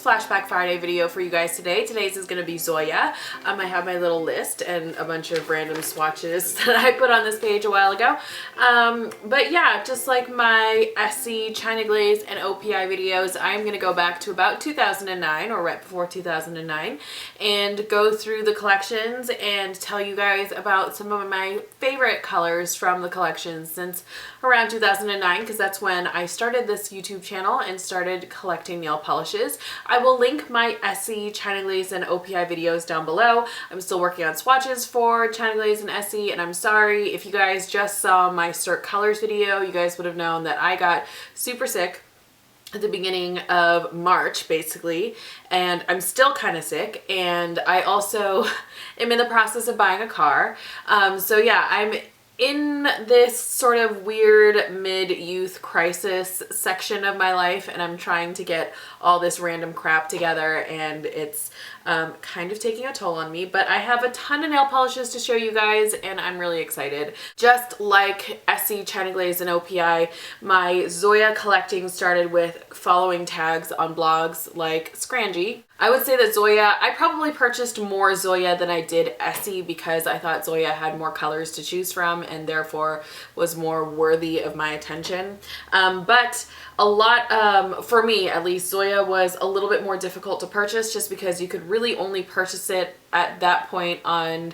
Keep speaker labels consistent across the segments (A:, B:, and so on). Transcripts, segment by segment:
A: Flashback Friday video for you guys today. Today's is going to be Zoya. I have my little list and a bunch of random swatches that I put on this page a while ago. But yeah, just like my Essie, China Glaze, and OPI videos, I'm going to go back to about 2009 or right before 2009 and go through the collections and tell you guys about some of my favorite colors from the collections since around 2009, because that's when I started this YouTube channel and started collecting nail polishes. I will link my Essie, China Glaze, and OPI videos down below. I'm still working on swatches for China Glaze and Essie, and I'm sorry if you guys just saw my Cert Colors video, you guys would have known that I got super sick at the beginning of March, basically, and I'm still kind of sick, and I also am in the process of buying a car. So yeah, I'm in this sort of weird mid-youth crisis section of my life, and I'm trying to get all this random crap together, and it's kind of taking a toll on me, but I have a ton of nail polishes to show you guys, and I'm really excited. Just like Essie, China Glaze, and OPI, my Zoya collecting started with following tags on blogs like Scrangy. I would say that Zoya, I probably purchased more Zoya than I did Essie because I thought Zoya had more colors to choose from and therefore was more worthy of my attention. But a lot, for me at least, Zoya was a little bit more difficult to purchase just because you could really only purchase it at that point on,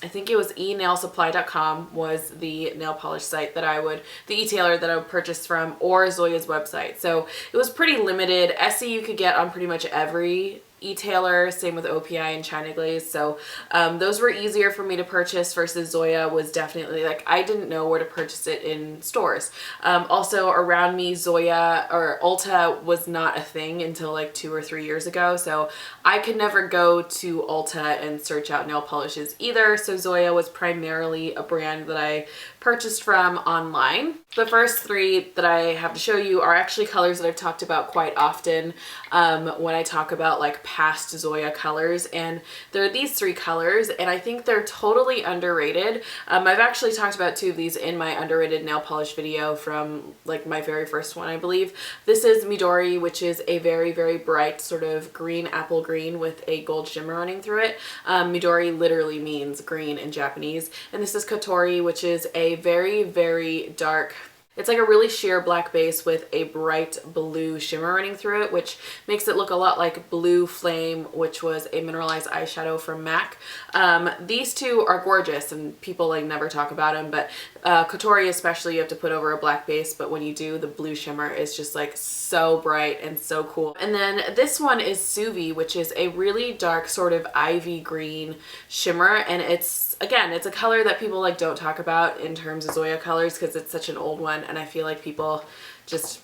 A: I think it was enailsupply.com was the nail polish site that the e-tailer that I would purchase from, or Zoya's website. So it was pretty limited. Essie you could get on pretty much every e-tailer, same with OPI and China Glaze. So those were easier for me to purchase versus Zoya was definitely like, I didn't know where to purchase it in stores. Also around me, Zoya or Ulta was not a thing until like 2 or 3 years ago. So I could never go to Ulta and search out nail polishes either. So Zoya was primarily a brand that I purchased from online. The first 3 that I have to show you are actually colors that I've talked about quite often when I talk about like past Zoya colors, and there are these 3 colors, and I think they're totally underrated. I've actually talked about 2 of these in my underrated nail polish video from like my very first one, I believe. This is Midori, which is a very, very bright sort of green, apple green with a gold shimmer running through it. Midori literally means green in Japanese. And this is Kotori, which is a very, very dark, it's like a really sheer black base with a bright blue shimmer running through it, which makes it look a lot like Blue Flame, which was a mineralized eyeshadow from MAC. These 2 are gorgeous, and people like never talk about them, but Kotori especially, you have to put over a black base, but when you do, the blue shimmer is just like so bright and so cool. And then this one is Suvi, which is a really dark sort of ivy green shimmer, and it's, again, it's a color that people like don't talk about in terms of Zoya colors because it's such an old one, and I feel like people just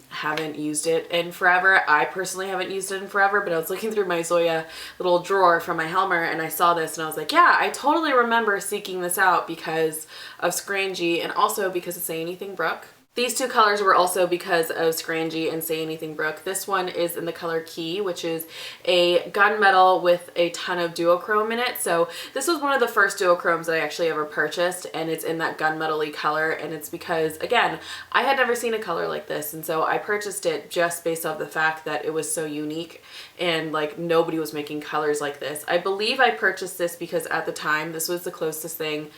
A: haven't used it in forever. I personally haven't used it in forever, but I was looking through my Zoya little drawer from my Helmer and I saw this and I was like, yeah, I totally remember seeking this out because of Scrangy and also because of Say Anything Brooke. These 2 colors were also because of Scrangy and Say Anything Brooke. This one is in the color Key, which is a gunmetal with a ton of duochrome in it. So this was one of the first duochromes that I actually ever purchased, and it's in that gunmetal-y color, and it's because, again, I had never seen a color like this, and so I purchased it just based off the fact that it was so unique and like nobody was making colors like this. I believe I purchased this because at the time this was the closest thing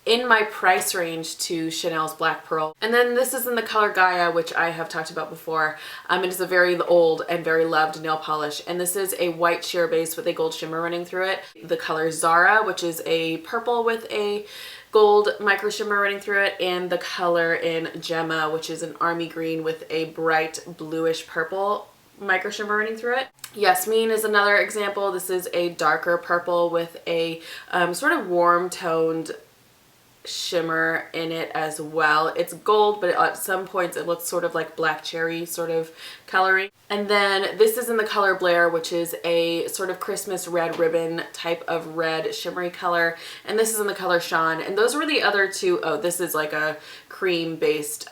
A: in my price range to Chanel's Black Pearl. And then this is in the color Gaia, which I have talked about before. It is a very old and very loved nail polish. And this is a white sheer base with a gold shimmer running through it. The color Zara, which is a purple with a gold micro shimmer running through it. And the color in Gemma, which is an army green with a bright bluish purple micro shimmer running through it. Yasmin is another example. This is a darker purple with a sort of warm toned shimmer in it as well. It's gold, but at some points it looks sort of like black cherry sort of coloring. And then this is in the color Blair, which is a sort of Christmas red ribbon type of red shimmery color. And this is in the color Sean. And those were the other 2. Oh, this is like a cream based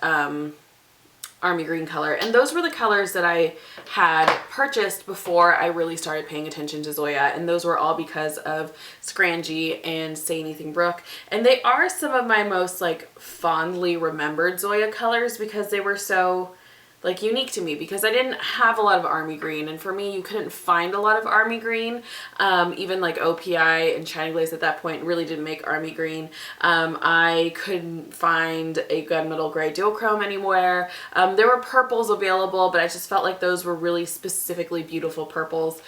A: army green color. And those were the colors that I had purchased before I really started paying attention to Zoya. And those were all because of Scrangy and Say Anything Brooke. And they are some of my most like fondly remembered Zoya colors because they were so like unique to me because I didn't have a lot of army green, and for me you couldn't find a lot of army green. Even like OPI and China Glaze at that point really didn't make army green. I couldn't find a gunmetal gray duochrome anywhere. There were purples available, but I just felt like those were really specifically beautiful purples.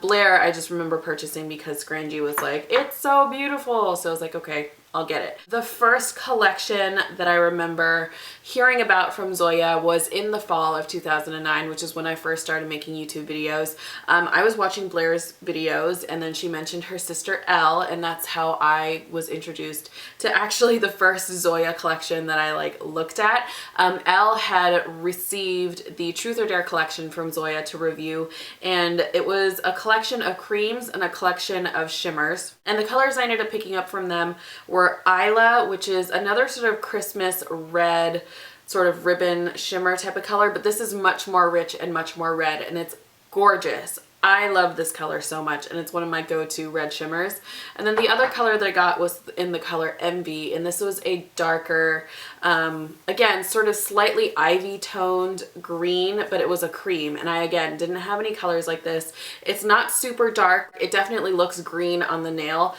A: Blair I just remember purchasing because Scrangy was like, it's so beautiful, so I was like, okay, I'll get it. The first collection that I remember hearing about from Zoya was in the fall of 2009, which is when I first started making YouTube videos. I was watching Blair's videos, and then she mentioned her sister Elle, and that's how I was introduced to actually the first Zoya collection that I like looked at. Elle had received the Truth or Dare collection from Zoya to review, and it was a collection of creams and a collection of shimmers. And the colors I ended up picking up from them were Isla, which is another sort of Christmas red sort of ribbon shimmer type of color, but this is much more rich and much more red, and it's gorgeous. I love this color so much, and it's one of my go-to red shimmers. And then the other color that I got was in the color Envy, and this was a darker, again, sort of slightly ivy toned green, but it was a cream. And I, again, didn't have any colors like this. It's not super dark. It definitely looks green on the nail,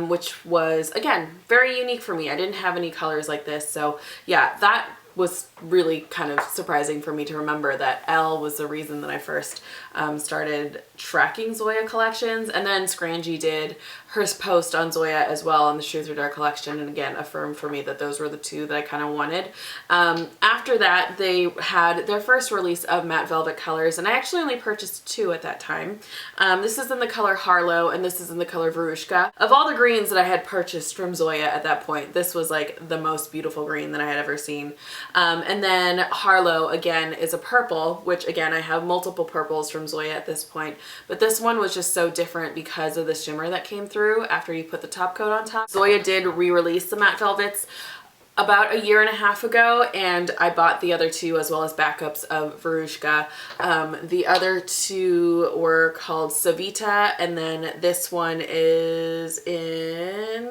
A: which was, again, very unique for me. I didn't have any colors like this. So yeah, that was really kind of surprising for me to remember that Elle was the reason that I first started tracking Zoya collections. And then Scrangy did her post on Zoya as well on the Truth or Dare collection, and again affirmed for me that those were the two that I kind of wanted. After that, they had their first release of matte velvet colors, and I actually only purchased two at that time. This is in the color Harlow, and this is in the color Verushka. Of all the greens that I had purchased from Zoya at that point, this was like the most beautiful green that I had ever seen. And then Harlow, again, is a purple, which again, I have multiple purples from Zoya at this point, but this one was just so different because of the shimmer that came through after you put the top coat on top. Zoya did re-release the matte velvets about a year and a half ago, and I bought the other two as well as backups of Verushka. The other two were called Savita, and then this one is in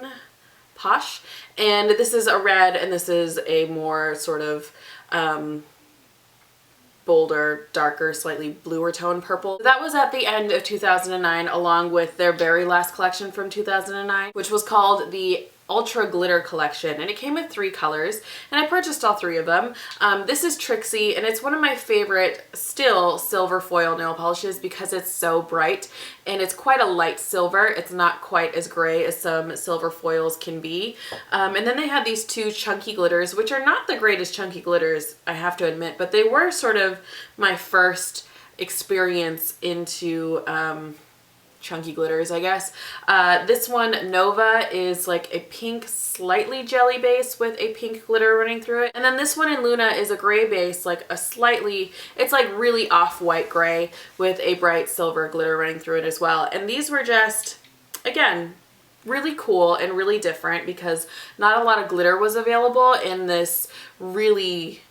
A: Posh, and this is a red, and this is a more sort of bolder, darker, slightly bluer tone purple. That was at the end of 2009, along with their very last collection from 2009, which was called the Ultra Glitter collection, and it came with 3 colors, and I purchased all 3 of them. This is Trixie, and it's one of my favorite still silver foil nail polishes because it's so bright, and it's quite a light silver. It's not quite as gray as some silver foils can be. And then they had these 2 chunky glitters, which are not the greatest chunky glitters, I have to admit, but they were sort of my first experience into chunky glitters, I guess. This one, Nova, is like a pink, slightly jelly base with a pink glitter running through it. And then this one in Luna is a gray base, like a slightly, it's like really off-white gray with a bright silver glitter running through it as well. And these were just, again, really cool and really different because not a lot of glitter was available in this really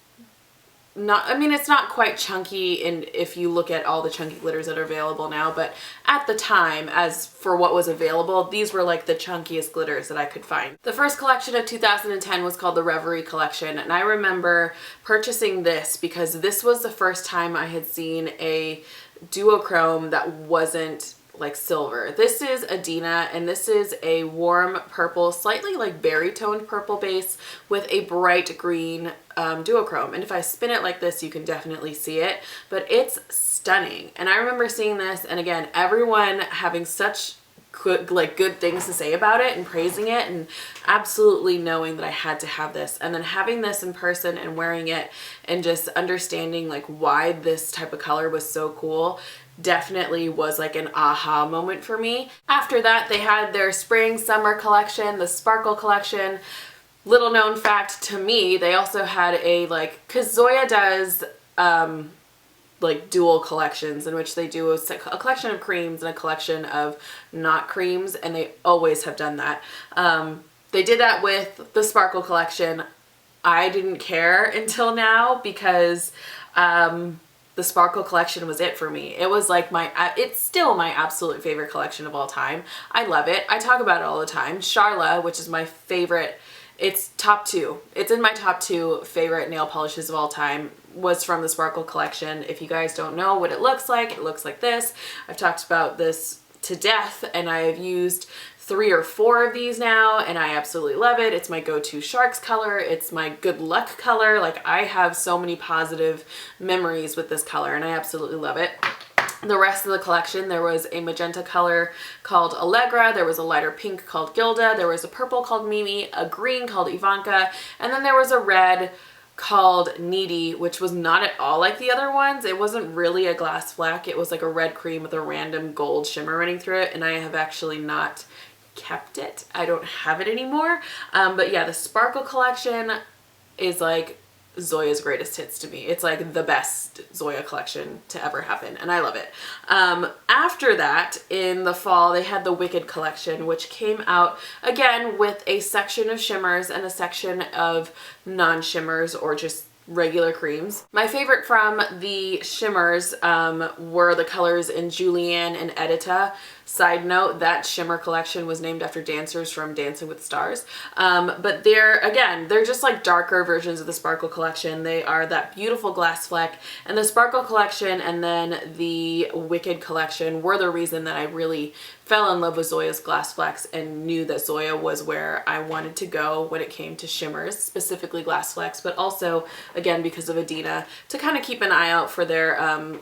A: I mean, it's not quite chunky and if you look at all the chunky glitters that are available now, but at the time, as for what was available, these were like the chunkiest glitters that I could find. The first collection of 2010 was called the Reverie collection, and I remember purchasing this because this was the first time I had seen a duochrome that wasn't like silver. This is Adina, and this is a warm purple, slightly like berry toned purple base with a bright green duochrome. And if I spin it like this, you can definitely see it, but it's stunning. And I remember seeing this, and again, everyone having such good things to say about it and praising it, and absolutely knowing that I had to have this. And then having this in person and wearing it and just understanding like why this type of color was so cool definitely was like an aha moment for me. After that, they had their spring summer collection, the Sparkle collection. Little known fact to me, they also had a because Zoya does like dual collections in which they do a collection of creams and a collection of not creams, and they always have done that. They did that with the Sparkle collection. I didn't care until now because the Sparkle collection was it for me. It was like it's still my absolute favorite collection of all time. I love it. I talk about it all the time. Charla, which is my favorite It's top 2. It's in my top 2 favorite nail polishes of all time. Was from the Sparkle collection. If you guys don't know what it looks like this. I've talked about this to death, and I have used 3 or 4 of these now, and I absolutely love it. It's my go-to sharks color. It's my good luck color. Like, I have so many positive memories with this color, and I absolutely love it. The rest of the collection, there was a magenta color called Allegra, there was a lighter pink called Gilda, there was a purple called Mimi, a green called Ivanka, and then there was a red called Needy, which was not at all like the other ones. It wasn't really a glass fleck. It was like a red cream with a random gold shimmer running through it, and I have actually not kept it. I don't have it anymore. But yeah, the Sparkle collection is like Zoya's greatest hits to me. It's like the best Zoya collection to ever happen, and I love it. After that, in the fall, they had the Wicked collection, which came out again with a section of shimmers and a section of non-shimmers or just regular creams. My favorite from the shimmers were the colors in Julianne and Edita. Side note, that shimmer collection was named after dancers from Dancing with the Stars. But they're just like darker versions of the Sparkle collection. They are that beautiful glass fleck, and the Sparkle collection and then the Wicked collection were the reason that I really fell in love with Zoya's glass flecks and knew that Zoya was where I wanted to go when it came to shimmers, specifically glass flecks, but also, again, because of Adina, to kind of keep an eye out for their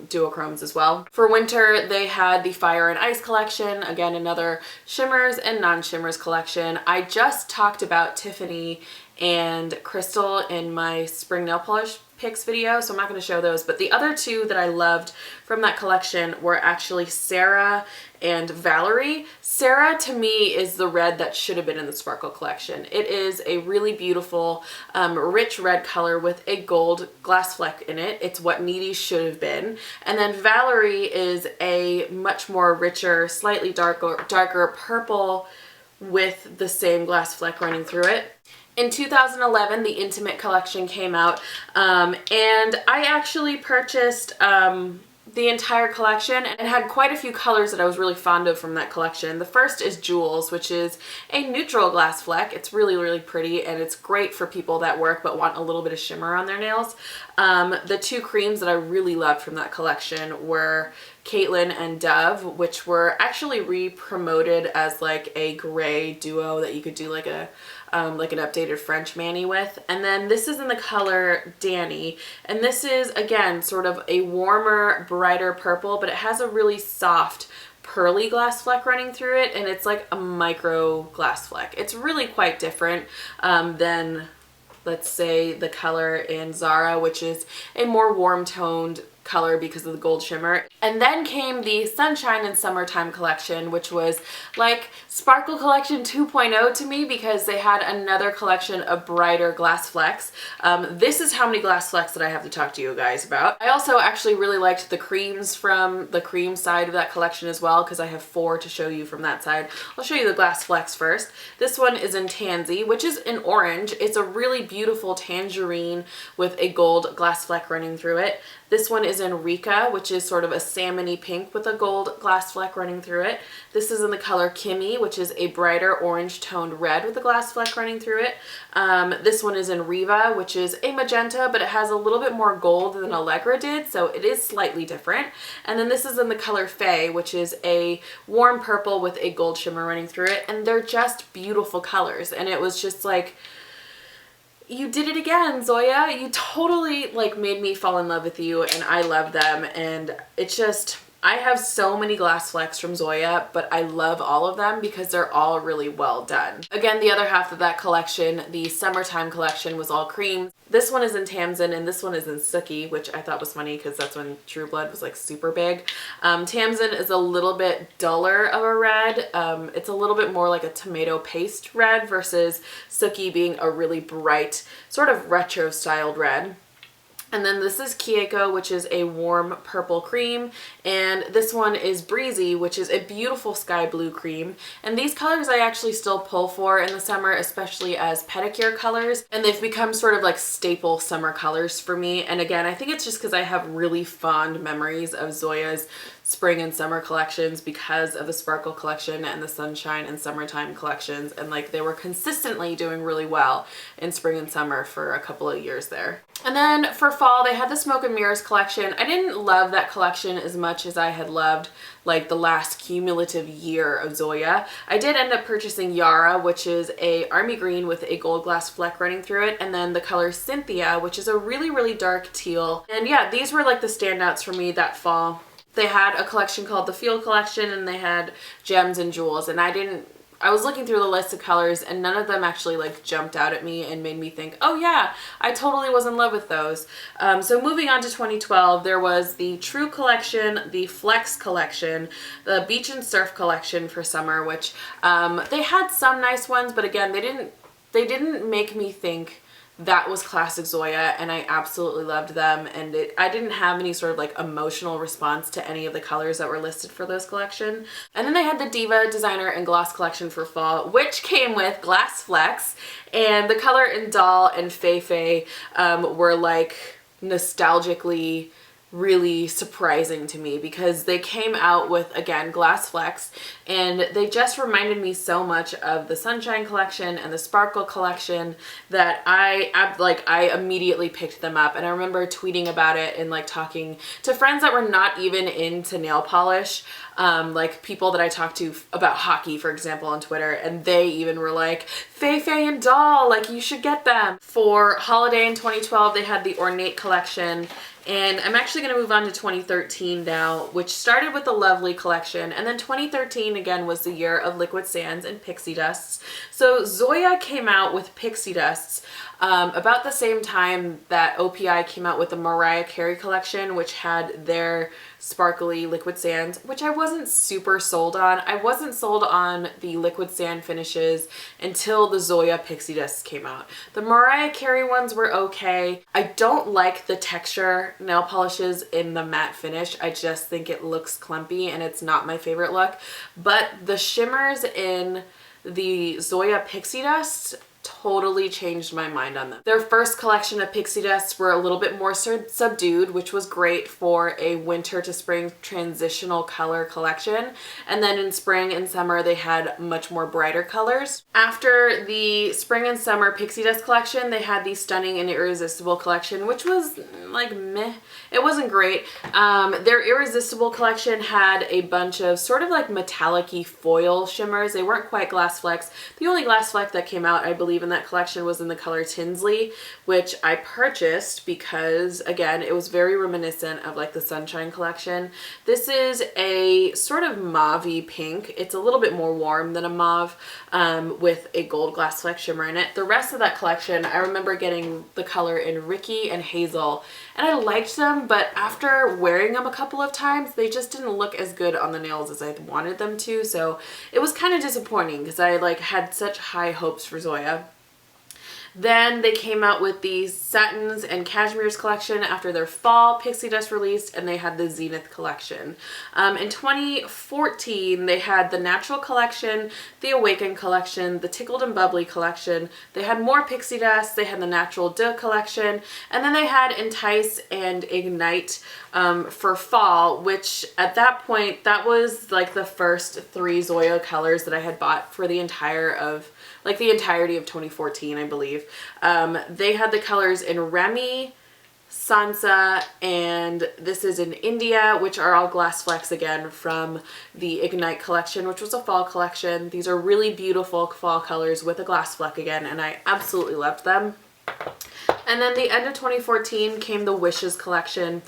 A: duochromes as well. For winter, they had the Fire and Ice collection, again, another shimmers and non-shimmers collection. I just talked about Tiffany and Crystal in my spring nail polish picks video, so I'm not going to show those, but the other 2 that I loved from that collection were actually Sarah and Valerie. Sarah, to me, is the red that should have been in the Sparkle collection. It is a really beautiful, rich red color with a gold glass fleck in it. It's what Needy should have been. And then Valerie is a much more richer, slightly darker purple with the same glass fleck running through it. In 2011, the Intimate collection came out, and I actually purchased the entire collection and had quite a few colors that I was really fond of from that collection. The first is Jewels, which is a neutral glass fleck. It's really, really pretty, and it's great for people that work but want a little bit of shimmer on their nails. The 2 creams that I really loved from that collection were Caitlin and Dove, which were actually re-promoted as like a gray duo that you could do like an updated French mani with. And then this is in the color Danny, and this is again sort of a warmer, brighter purple, but it has a really soft pearly glass fleck running through it, and it's like a micro glass fleck. It's really quite different than, let's say, the color in Zara, which is a more warm toned color because of the gold shimmer. And then came the Sunshine and Summertime collection, which was like Sparkle collection 2.0 to me because they had another collection of brighter glass flecks. This is how many glass flecks that I have to talk to you guys about. I also actually really liked the creams from the cream side of that collection as well, because I have 4 to show you from that side. I'll show you the glass flecks first. This one is in Tansy, which is in orange. It's a really beautiful tangerine with a gold glass fleck running through it. This one is in Rika, which is sort of a salmony pink with a gold glass fleck running through it. This is in the color Kimmy, which is a brighter orange toned red with a glass fleck running through it. This one is in Riva, which is a magenta, but it has a little bit more gold than Allegra did, so it is slightly different. And then this is in the color Faye, which is a warm purple with a gold shimmer running through it. And they're just beautiful colors. And it was just like, you did it again, Zoya. You totally like made me fall in love with you, and I love them. And it's just, I have so many glass flecks from Zoya, but I love all of them because they're all really well done. Again, the other half of that collection, the Summertime collection, was all creams. This one is in Tamsin and this one is in Sookie, which I thought was funny because that's when True Blood was like super big. Tamsin is a little bit duller of a red. It's a little bit more like a tomato paste red versus Sookie being a really bright, sort of retro styled red. And then this is Kieko, which is a warm purple cream. And this one is Breezy, which is a beautiful sky blue cream. And these colors I actually still pull for in the summer, especially as pedicure colors. And they've become sort of like staple summer colors for me. And again, I think it's just because I have really fond memories of Zoya's spring and summer collections because of the Sparkle collection and the Sunshine and Summertime collections, and like they were consistently doing really well in spring and summer for a couple of years there. And then for fall, they had the Smoke and Mirrors collection. I didn't love that collection as much as I had loved like the last cumulative year of Zoya. I did end up purchasing Yara, which is a army green with a gold glass fleck running through it, and then the color Cynthia, which is a really, really dark teal. And yeah, these were like the standouts for me that fall. They had a collection called the Field Collection, and they had Gems and Jewels, and I was looking through the list of colors and none of them actually like jumped out at me and made me think, oh yeah, I totally was in love with those. So moving on to 2012, there was the True Collection, the Flex Collection, the Beach and Surf Collection for summer, which they had some nice ones, but again, they didn't make me think that was classic Zoya, and I absolutely loved them, and I didn't have any sort of like emotional response to any of the colors that were listed for this collection. And then they had the Diva, Designer, and Gloss collection for fall, which came with Glass Flecks, and the color in Doll and Fei Fei were like nostalgically really surprising to me because they came out with, again, Glass Flecks, and they just reminded me so much of the Sunshine collection and the Sparkle collection that I immediately picked them up. And I remember tweeting about it and like talking to friends that were not even into nail polish, like people that I talked to about hockey, for example, on Twitter, and they even were like, Fei Fei and Doll, like you should get them. For holiday in 2012, they had the Ornate collection. And I'm actually going to move on to 2013 now, which started with the Lovely collection. And then 2013, again, was the year of Liquid Sands and Pixie Dusts. So Zoya came out with Pixie Dusts about the same time that OPI came out with the Mariah Carey collection, which had their sparkly liquid sands, which I wasn't super sold on. I wasn't sold on the liquid sand finishes until the Zoya Pixie Dusts came out. The Mariah Carey ones were okay. I don't like the texture nail polishes in the matte finish. I just think it looks clumpy and it's not my favorite look. But the shimmers in the Zoya Pixie Dust totally changed my mind on them. Their first collection of pixie dusts were a little bit more subdued, which was great for a winter to spring transitional color collection. And then in spring and summer, they had much more brighter colors. After the spring and summer pixie dust collection, they had the Stunning and Irresistible collection, which was like meh. It wasn't great. Their Irresistible collection had a bunch of sort of like metallic-y foil shimmers. They weren't quite glass flecks. The only glass fleck that came out, I believe, in that collection was in the color Tinsley, which I purchased because, again, it was very reminiscent of like the Sunshine collection. This is a sort of mauve-y pink. It's a little bit more warm than a mauve, with a gold glass fleck shimmer in it. The rest of that collection, I remember getting the color in Ricky and Hazel, and I liked them, but after wearing them a couple of times, they just didn't look as good on the nails as I wanted them to, so it was kind of disappointing because I like had such high hopes for Zoya. Then they came out with the Satins and Cashmere's collection after their fall Pixie Dust released, and they had the Zenith collection. In 2014, they had the Natural collection, the Awaken collection, the Tickled and Bubbly collection. They had more Pixie Dust, they had the Natural Duh collection, and then they had Entice and Ignite for fall, which at that point, that was like the first 3 Zoya colors that I had bought for the entirety of 2014, I believe. They had the colors in Remy, Sansa, and this is in India, which are all glass flecks again from the Ignite collection, which was a fall collection. These are really beautiful fall colors with a glass fleck again, and I absolutely loved them. And then the end of 2014 came the Wishes collection.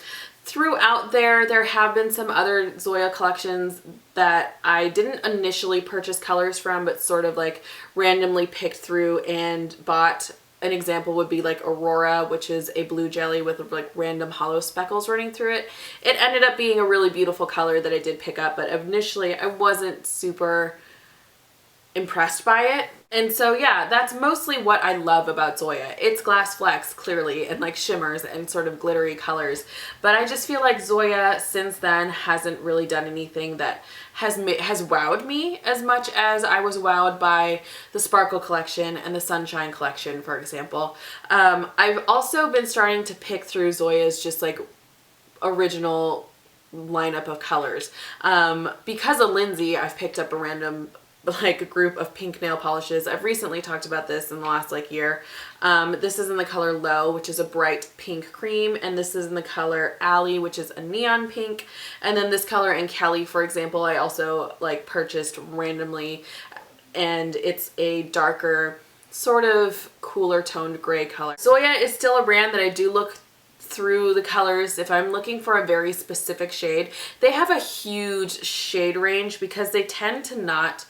A: Throughout there have been some other Zoya collections that I didn't initially purchase colors from, but sort of like randomly picked through and bought. An example would be like Aurora, which is a blue jelly with like random hollow speckles running through it. It ended up being a really beautiful color that I did pick up, but initially I wasn't super impressed by it. And so yeah, that's mostly what I love about Zoya. It's glass flecks, clearly, and like shimmers and sort of glittery colors. But I just feel like Zoya since then hasn't really done anything that has wowed me as much as I was wowed by the Sparkle collection and the Sunshine collection, for example. I've also been starting to pick through Zoya's just like original lineup of colors. Because of Lindsay, I've picked up a random like a group of pink nail polishes. I've recently talked about this in the last like year. This is in the color Low, which is a bright pink cream, and this is in the color Alley, which is a neon pink. And then this color in Kelly, for example, I also like purchased randomly, and it's a darker, sort of cooler toned gray color. Zoya is still a brand that I do look through the colors if I'm looking for a very specific shade. They have a huge shade range because they tend to not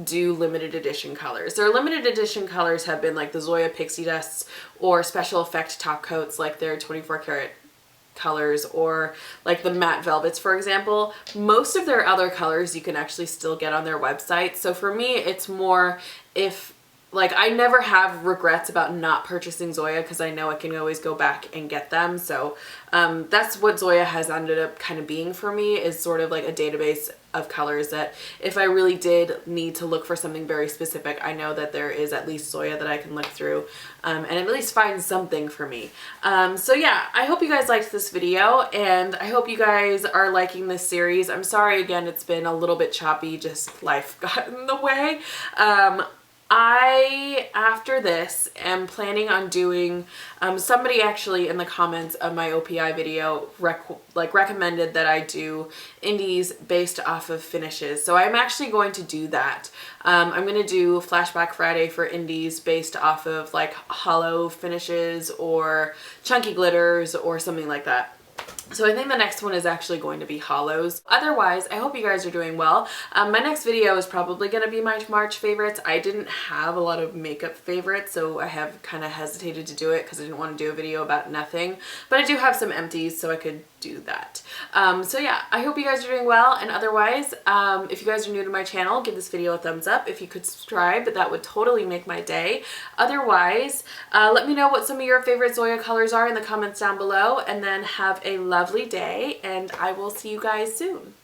A: do limited edition colors. Their limited edition colors have been like the Zoya Pixie Dusts or special effect top coats like their 24 karat colors, or like the matte velvets, for example. Most of their other colors you can actually still get on their website. So for me, it's more if like I never have regrets about not purchasing Zoya because I know I can always go back and get them. So that's what Zoya has ended up kind of being for me, is sort of like a database of colors that if I really did need to look for something very specific, I know that there is at least Zoya that I can look through and at least find something for me. So yeah, I hope you guys liked this video, and I hope you guys are liking this series. I'm sorry again, it's been a little bit choppy, just life got in the way. I, after this, am planning on doing, somebody actually in the comments of my OPI video recommended that I do indies based off of finishes. So I'm actually going to do that. I'm going to do Flashback Friday for indies based off of like hollow finishes or chunky glitters or something like that. So I think the next one is actually going to be hollows. Otherwise, I hope you guys are doing well. My next video is probably going to be my March favorites. I didn't have a lot of makeup favorites, so I have kind of hesitated to do it because I didn't want to do a video about nothing. But I do have some empties, so I could do that. So yeah, I hope you guys are doing well, and otherwise, if you guys are new to my channel, give this video a thumbs up. If you could subscribe, that would totally make my day. Otherwise, let me know what some of your favorite Zoya colors are in the comments down below, and then have a lovely day, and I will see you guys soon.